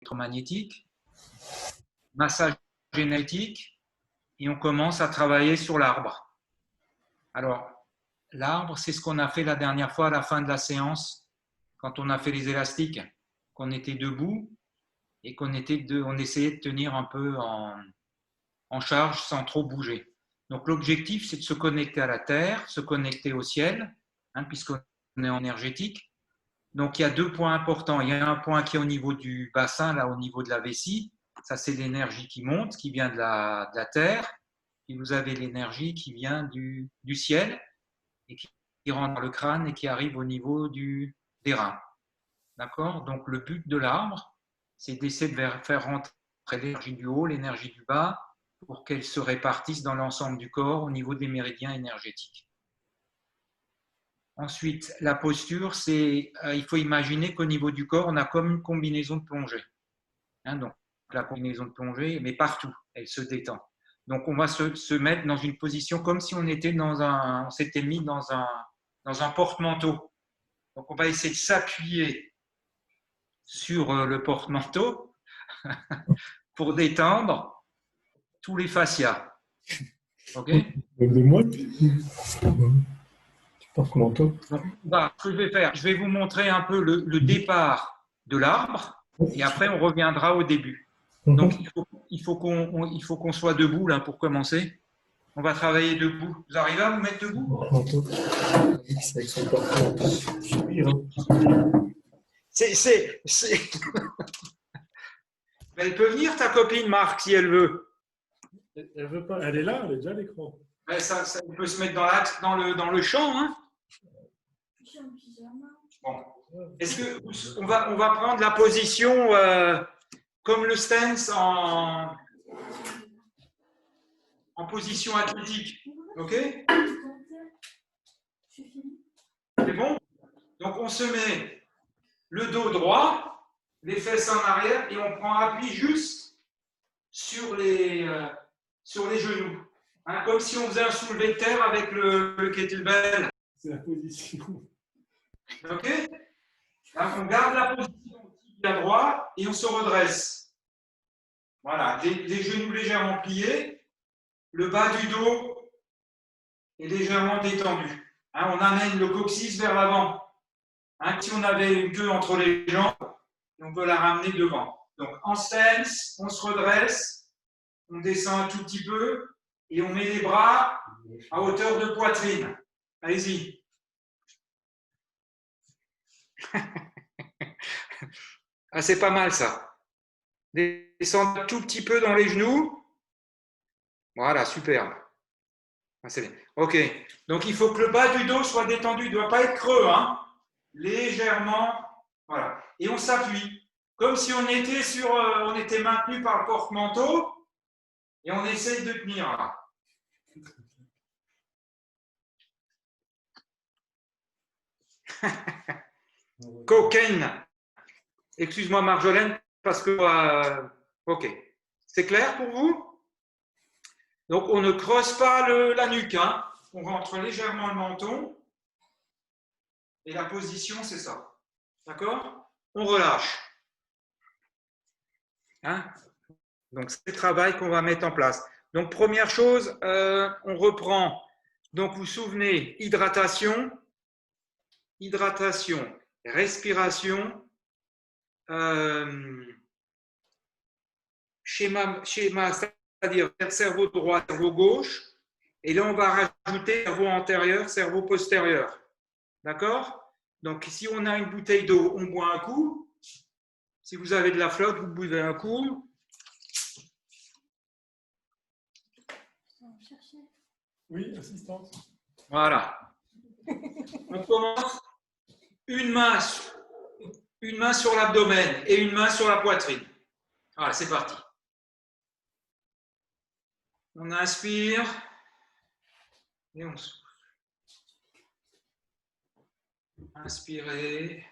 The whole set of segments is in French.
électromagnétique, massage génétique, et on commence à travailler sur l'arbre. Alors, l'arbre, c'est ce qu'on a fait la dernière fois à la fin de la séance, quand on a fait les élastiques, qu'on était debout et qu'on essayait de tenir un peu en charge sans trop bouger. Donc l'objectif, c'est de se connecter à la Terre, se connecter au ciel, puisqu'on est en énergétique. Donc il y a deux points importants. Il y a un point qui est au niveau du bassin, là au niveau de la vessie. Ça, c'est l'énergie qui monte, qui vient de la Terre. Puis vous avez l'énergie qui vient du ciel et qui rentre dans le crâne et qui arrive au niveau des reins. D'accord? Donc le but de l'arbre, c'est d'essayer de faire rentrer l'énergie du haut, l'énergie du bas, pour qu'elle se répartisse dans l'ensemble du corps au niveau des méridiens énergétiques. Ensuite, la posture, il faut imaginer qu'au niveau du corps, on a comme une combinaison de plongée. Donc la combinaison de plongée, mais partout, elle se détend. Donc on va se mettre dans une position comme si on s'était mis dans un porte-manteau. Donc on va essayer de s'appuyer sur le porte-manteau pour détendre tous les fascias. Ok? Moi, tu porte-manteau. Donc, ce que je vais faire, je vais vous montrer un peu le départ de l'arbre et après on reviendra au début. Donc il faut qu'on soit debout là pour commencer. On va travailler debout. Vous arrivez à vous mettre debout? Porte-manteau. C'est avec son porte-manteau. Elle peut venir, ta copine Marc, si elle veut. Elle veut pas. Elle est là, elle est déjà à l'écran. Ça peut se mettre dans le champ. Hein. Bon. Est-ce que on va prendre la position comme le stance en position athlétique? Ok? C'est bon? Donc on se met le dos droit, les fesses en arrière et on prend appui juste sur les genoux. Comme si on faisait un soulevé de terre avec le kettlebell. C'est la position. Ok? On garde la position tibia droit et on se redresse. Voilà, les genoux légèrement pliés, le bas du dos est légèrement détendu. On amène le coccyx vers l'avant. Si on avait une queue entre les jambes, on peut la ramener devant. Donc en stance, on se redresse, on descend un tout petit peu et on met les bras à hauteur de poitrine. Allez-y. C'est pas mal ça. Descendre un tout petit peu dans les genoux. Voilà, superbe. C'est bien. Ok. Donc il faut que le bas du dos soit détendu. Il ne doit pas être creux. Légèrement. Voilà. Et on s'appuie. Comme si on était maintenu par le porte-manteau. Et on essaye de tenir là. Cocaine. Excuse-moi Marjolaine, parce que... ok. C'est clair pour vous? Donc on ne creuse pas la nuque. On rentre légèrement le menton. Et la position, c'est ça. D'accord? On relâche. Donc c'est le travail qu'on va mettre en place. Donc première chose, on reprend. Donc vous vous souvenez, hydratation, respiration, schéma, c'est-à-dire cerveau droit, cerveau gauche, et là on va rajouter cerveau antérieur, cerveau postérieur. D'accord? Donc si on a une bouteille d'eau, on boit un coup. Si vous avez de la flotte, vous buvez un coup. Oui, assistante. Voilà. On commence une main sur l'abdomen et une main sur la poitrine. Voilà, c'est parti. On inspire et on souffle. Inspirez.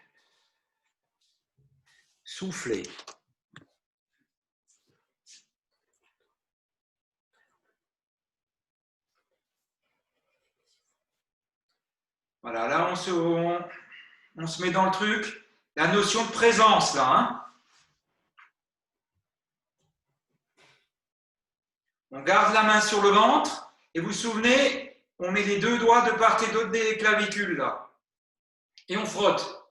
Soufflez. Voilà, là on se met dans le truc. La notion de présence là. On garde la main sur le ventre et vous vous souvenez, on met les deux doigts de part et d'autre des clavicules là. Et on frotte.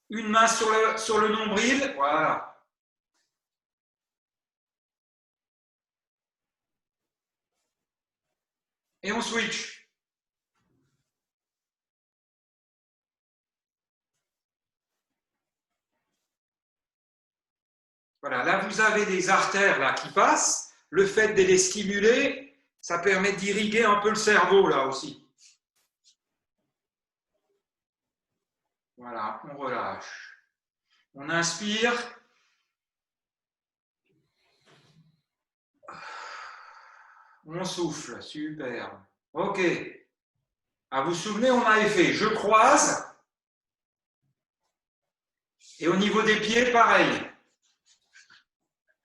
Une main sur le nombril, voilà. Et on switch. Voilà, là vous avez des artères là qui passent. Le fait de les stimuler, ça permet d'irriguer un peu le cerveau là aussi. Voilà, on relâche. On inspire. On souffle, super. Ok. Ah, vous vous souvenez, on avait fait je croise. Et au niveau des pieds, pareil.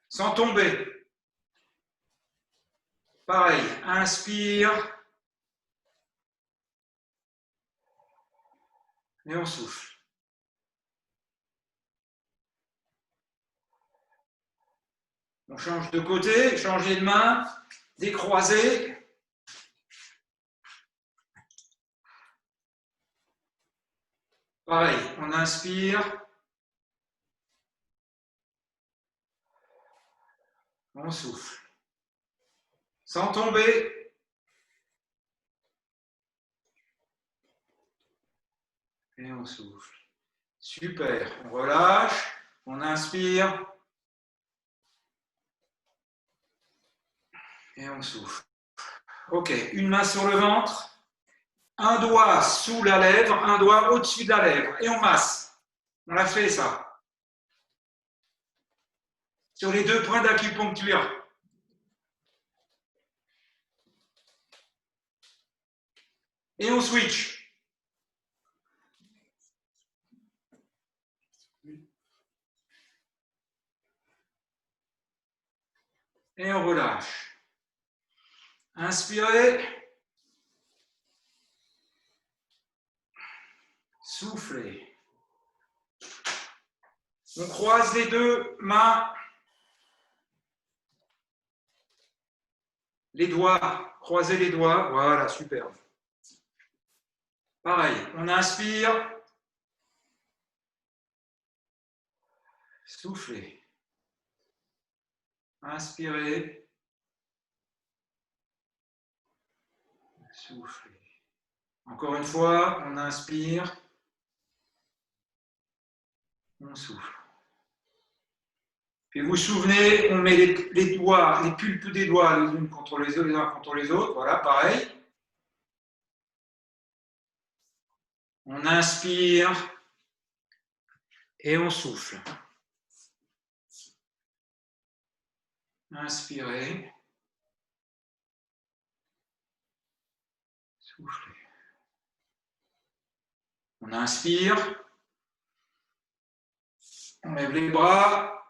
Sans tomber. Pareil, inspire. Et on souffle. On change de côté, changer de main, décroiser. Pareil, on inspire. On souffle. Sans tomber. Et on souffle. Super. On relâche. On inspire. Et on souffle. Ok. Une main sur le ventre. Un doigt sous la lèvre. Un doigt au-dessus de la lèvre. Et on masse. On l'a fait ça. Sur les deux points d'acupuncture. Et on switch. Et on relâche. Inspirez. Soufflez. On croise les deux mains. Les doigts. Croisez les doigts. Voilà, superbe. Pareil, on inspire. Soufflez. Inspirez. Soufflez. Encore une fois, on inspire. On souffle. Puis vous vous souvenez, on met les doigts, les pulpes des doigts les uns contre les autres. Voilà, pareil. On inspire et on souffle. Inspirez. Soufflez. On inspire. On lève les bras.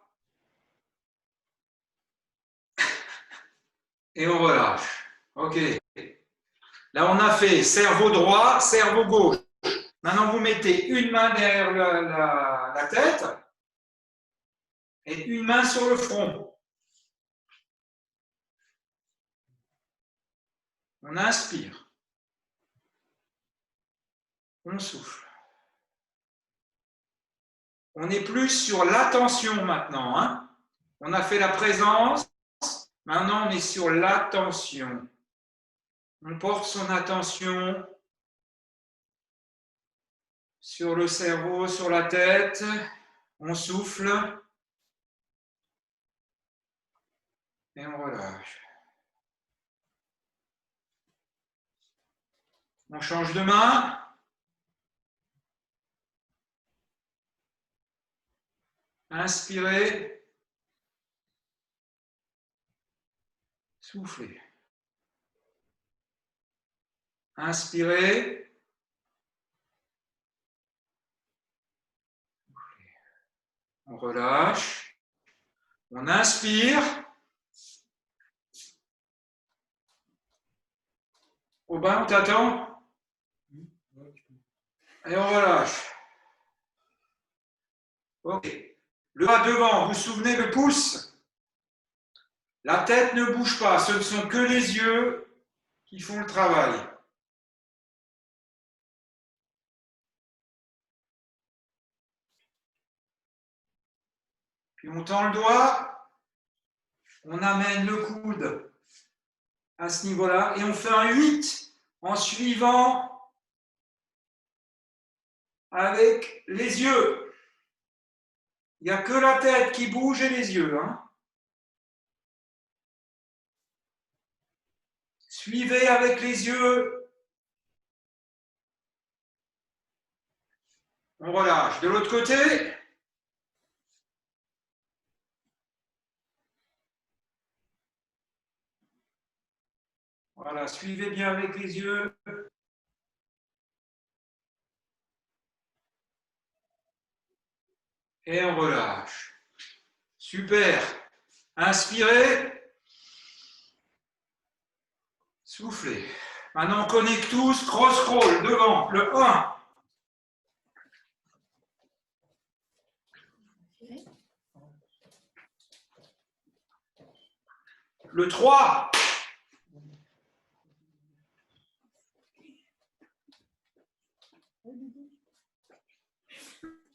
Et on relâche. Ok. Là, on a fait cerveau droit, cerveau gauche. Maintenant, vous mettez une main derrière la tête et une main sur le front. On inspire. On souffle. On est plus sur l'attention maintenant. Hein. On a fait la présence. Maintenant, on est sur l'attention. On porte son attention sur le cerveau, sur la tête. On souffle. Et on relâche. On change de main. Inspirez. Soufflez. Inspirez. On relâche. On inspire. Aubin, on t'attend. Et on relâche. Ok. Le bras devant, vous vous souvenez le pouce? La tête ne bouge pas, ce ne sont que les yeux qui font le travail. Puis on tend le doigt, on amène le coude à ce niveau-là et on fait un 8 en suivant avec les yeux. Il n'y a que la tête qui bouge et les yeux. Hein. Suivez avec les yeux. On relâche. De l'autre côté. Voilà, suivez bien avec les yeux. Et on relâche. Super. Inspirez. Soufflez. Maintenant, on connecte tous. Cross-roll devant. Le 1. Le 3.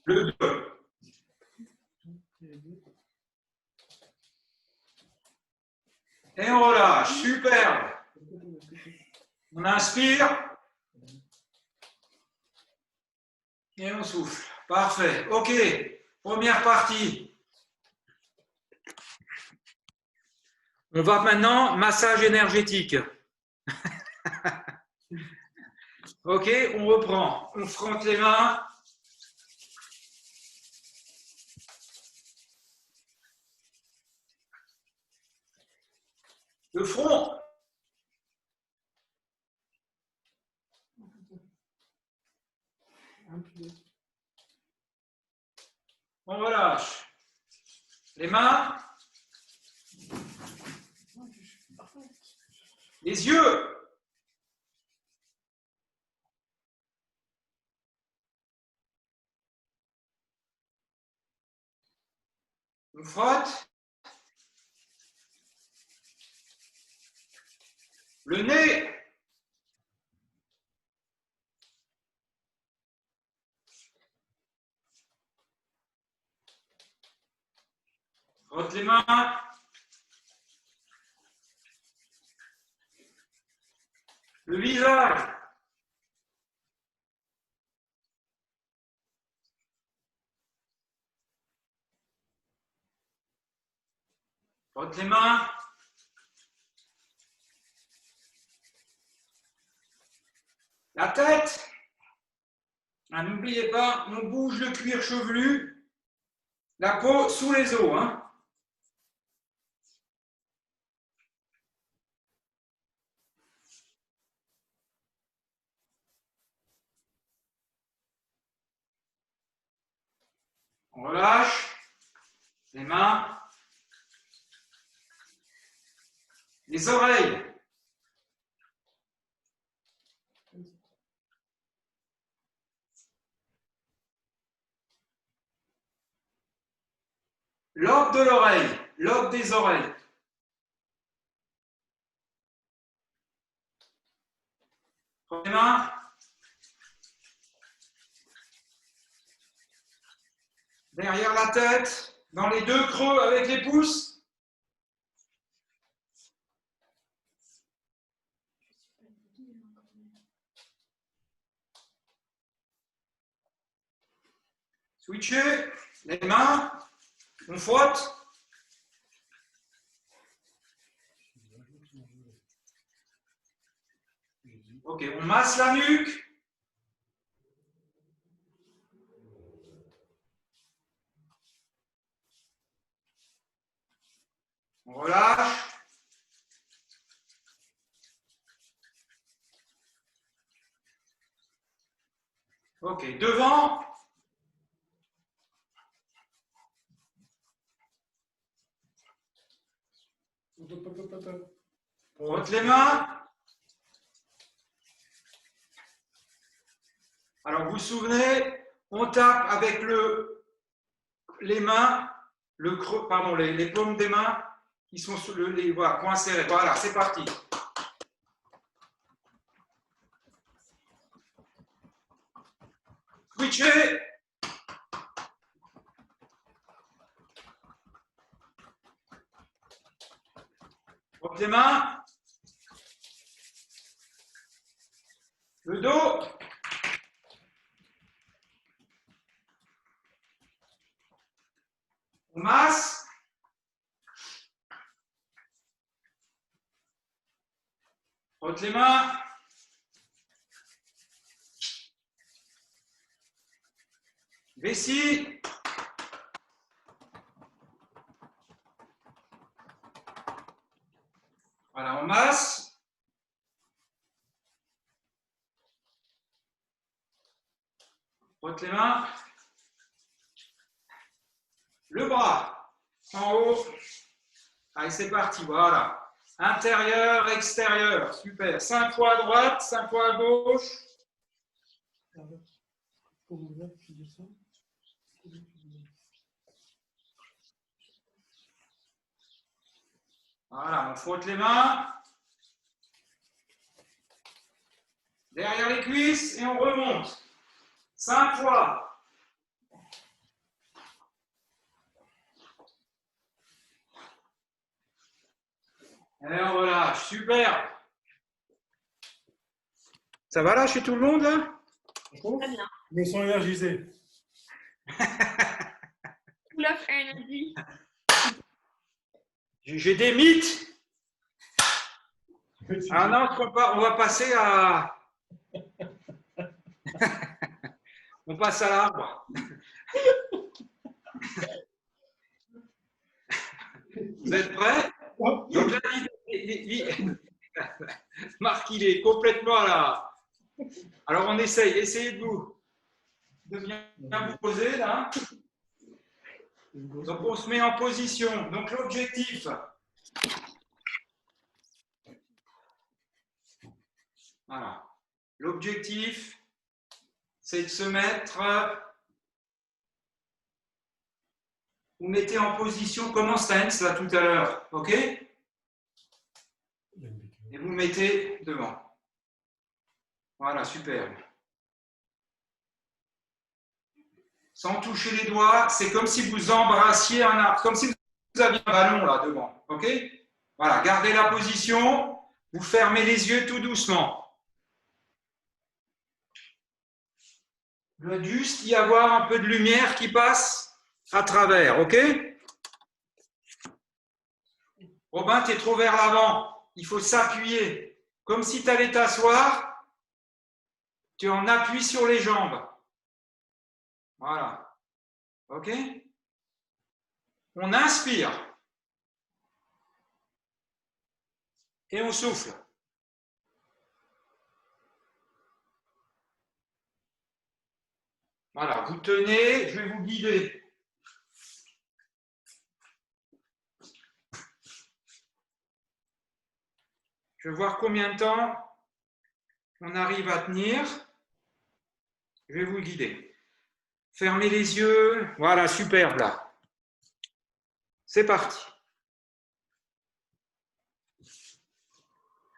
Le 2. Et on relâche. Superbe. On inspire. Et on souffle. Parfait. OK. Première partie. On va maintenant massage énergétique. OK, on reprend. On frotte les mains. Le front. On relâche. Les mains. Les yeux. On frotte. Le nez. Frotte les mains. Le visage. Frotte les mains. La tête. Ah, n'oubliez pas, on bouge le cuir chevelu, la peau sous les os. Hein. On relâche les mains, les oreilles. Lobe de l'oreille, lobe des oreilles. Les mains. Derrière la tête, dans les deux creux avec les pouces. Switchez les mains, on frotte. Ok, on masse la nuque. On relâche. Ok, devant. Frotte les mains. Alors, vous vous souvenez, on tape avec les mains, les paumes des mains qui sont sur les voilà, poings serrés. Voilà, c'est parti. Switchez. Porte les mains. Le dos. On masse. Frotte les mains. Vessie. Voilà, on masse. Frotte les mains. Le bras en haut. Allez, c'est parti, voilà. Intérieur, extérieur, super. 5 fois à droite, 5 fois à gauche. Voilà, on frotte les mains. Derrière les cuisses et on remonte. 5 fois. Et on relâche, super. Ça va là chez tout le monde là? Très bien. Je me sens énergisé. Full of energy. J'ai des mythes. Ah non, on va passer à. On passe à l'arbre. Vous êtes prêts? Donc là, Marc, il est complètement là. Alors on essaye, essayez de bien vous poser là. Donc on se met en position. Donc l'objectif, voilà. L'objectif, c'est de se mettre. Vous mettez en position comme en stance là tout à l'heure, ok? Et vous mettez devant. Voilà, super. Sans toucher les doigts, c'est comme si vous embrassiez un arbre, comme si vous aviez un ballon là devant, ok? Voilà, gardez la position, vous fermez les yeux tout doucement. Il doit juste y avoir un peu de lumière qui passe à travers, ok? Robin, tu es trop vers l'avant, il faut s'appuyer. Comme si tu allais t'asseoir, tu en appuies sur les jambes. Voilà. OK? On inspire. Et on souffle. Voilà, vous tenez, je vais vous guider. Je vais voir combien de temps on arrive à tenir. Je vais vous guider. Fermez les yeux. Voilà, superbe là. C'est parti.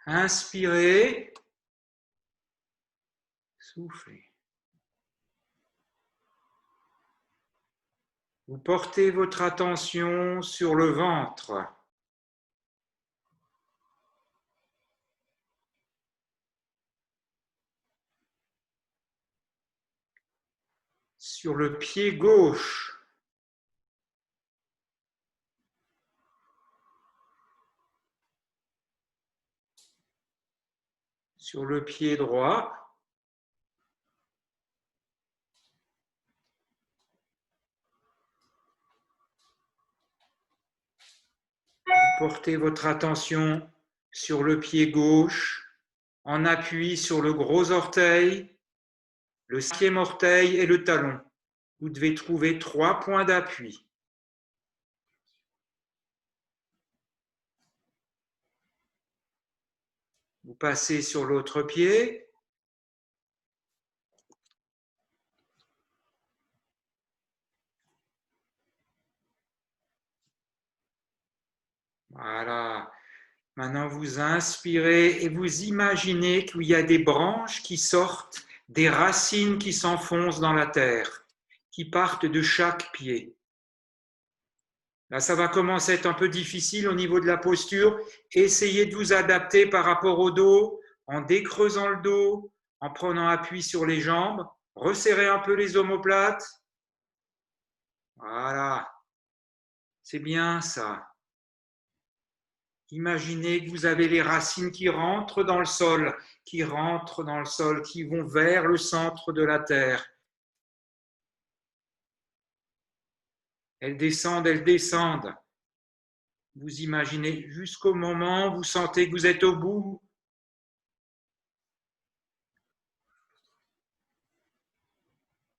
Inspirez. Soufflez. Vous portez votre attention sur le ventre. Sur le pied gauche. Sur le pied droit. Portez votre attention sur le pied gauche en appui sur le gros orteil, le 5e orteil et le talon. Vous devez trouver 3 points d'appui. Vous passez sur l'autre pied. Voilà. Maintenant, vous inspirez et vous imaginez qu'il y a des branches qui sortent, des racines qui s'enfoncent dans la terre, qui partent de chaque pied. Là, ça va commencer à être un peu difficile au niveau de la posture. Essayez de vous adapter par rapport au dos, en décreusant le dos, en prenant appui sur les jambes. Resserrez un peu les omoplates. Voilà. C'est bien ça. Imaginez que vous avez les racines qui rentrent dans le sol, qui vont vers le centre de la terre. Elles descendent. Vous imaginez jusqu'au moment où vous sentez que vous êtes au bout.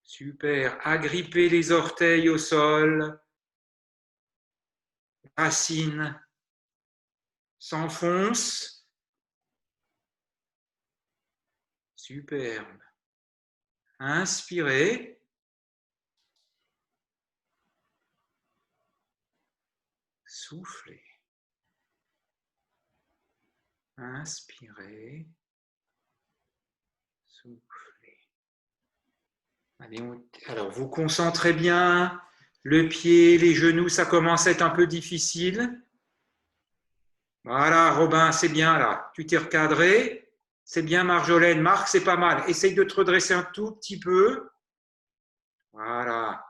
Super. Agrippez les orteils au sol. Racines s'enfoncent. Superbe. Inspirez. Soufflez. Inspirez. Soufflez. Allez, alors, vous concentrez bien. Le pied, les genoux, ça commence à être un peu difficile. Voilà, Robin, c'est bien là. Tu t'es recadré. C'est bien, Marjolaine. Marc, c'est pas mal. Essaye de te redresser un tout petit peu. Voilà.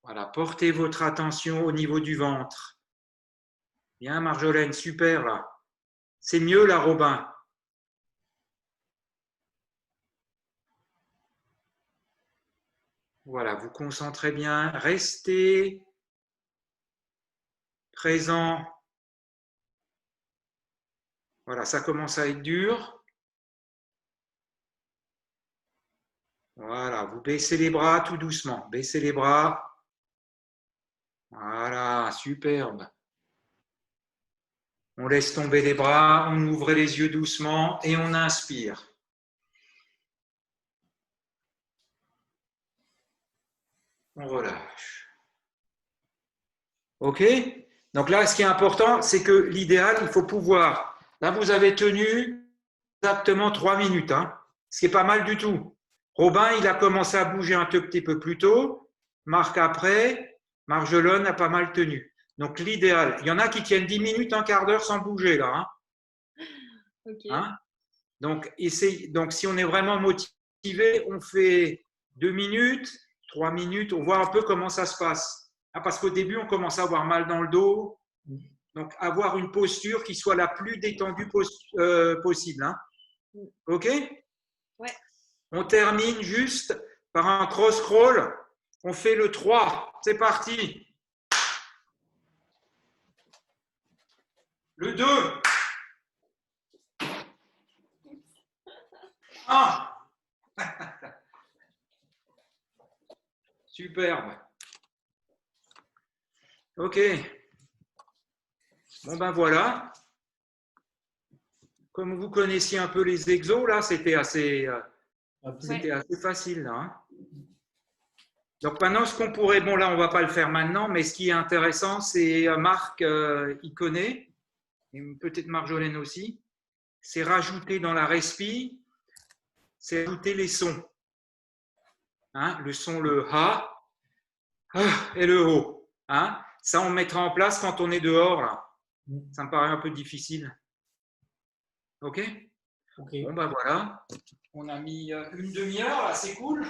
Voilà, portez votre attention au niveau du ventre. Bien, Marjolaine, super là. C'est mieux là, Robin. Voilà, vous concentrez bien. Restez présent. Voilà, ça commence à être dur. Voilà, vous baissez les bras tout doucement. Baissez les bras. Voilà, superbe. On laisse tomber les bras, on ouvre les yeux doucement et on inspire. On relâche. OK? Donc là, ce qui est important, c'est que l'idéal, il faut pouvoir. Là, vous avez tenu exactement 3 minutes, hein, ce qui est pas mal du tout. Robin, il a commencé à bouger un tout petit peu plus tôt. Marc après. Marjolaine a pas mal tenu. Donc l'idéal, il y en a qui tiennent 10 minutes, un quart d'heure sans bouger là. Hein. Ok. Hein? Donc si on est vraiment motivé, on fait 2 minutes, 3 minutes, on voit un peu comment ça se passe. Parce qu'au début, on commence à avoir mal dans le dos. Donc, avoir une posture qui soit la plus détendue possible. Hein. OK? Ouais. On termine juste par un cross-crawl. On fait le 3. C'est parti. Le 2. 1. Superbe. OK. Bon, ben voilà. Comme vous connaissiez un peu les exos, là, c'était assez facile. Là, hein. Donc maintenant, ce qu'on pourrait, bon là, on ne va pas le faire maintenant, mais ce qui est intéressant, c'est Marc, il connaît, et peut-être Marjolaine aussi, c'est rajouter dans la respi, c'est rajouter les sons. Hein, le son, le ha et le ho. Hein. Ça, on mettra en place quand on est dehors. Là. Ça me paraît un peu difficile. OK? Bon, ben voilà. On a mis une demi-heure, là, c'est cool.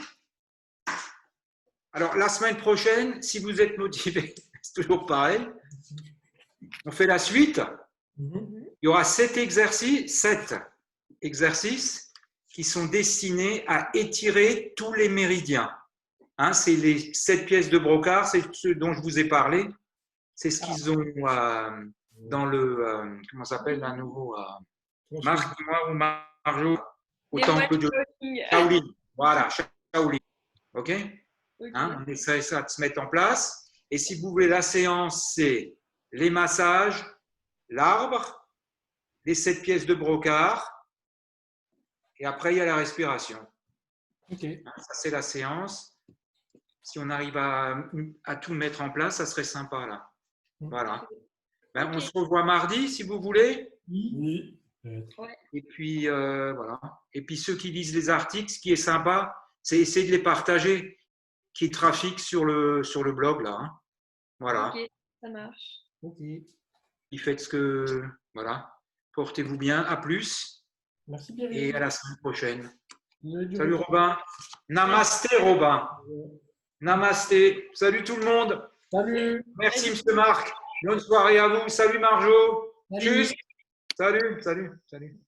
Alors, la semaine prochaine, si vous êtes motivé, c'est toujours pareil. On fait la suite. Il y aura 7 exercices qui sont destinés à étirer tous les méridiens. Hein, c'est les 7 pièces de brocart, c'est ce dont je vous ai parlé. C'est ce qu'ils ont dans le, comment ça s'appelle, un nouveau, Marc, moi ou Marjo, au temple de Shaolin. Voilà, Shaolin. OK? Hein, on essaie ça de se mettre en place. Et si vous voulez, la séance, c'est les massages, l'arbre, les 7 pièces de brocart, et après, il y a la respiration. Okay. Hein, ça, c'est la séance. Si on arrive à tout mettre en place, ça serait sympa, là. Voilà. Ben, on se revoit mardi si vous voulez. Oui. Et puis, voilà. Et puis, ceux qui lisent les articles, ce qui est sympa, c'est essayer de les partager, qui trafiquent sur le blog, là. Hein. Voilà. Ok, ça marche. Ok. Puis faites ce que. Voilà. Portez-vous bien. À plus. Merci Pierre. Et à la semaine prochaine. Du Salut retour. Robin. Namasté Robin. Namasté. Salut tout le monde. Salut. Merci Monsieur Marc. Bonne soirée à vous. Salut Marjo. Salut. Tchuss. Salut, salut, salut.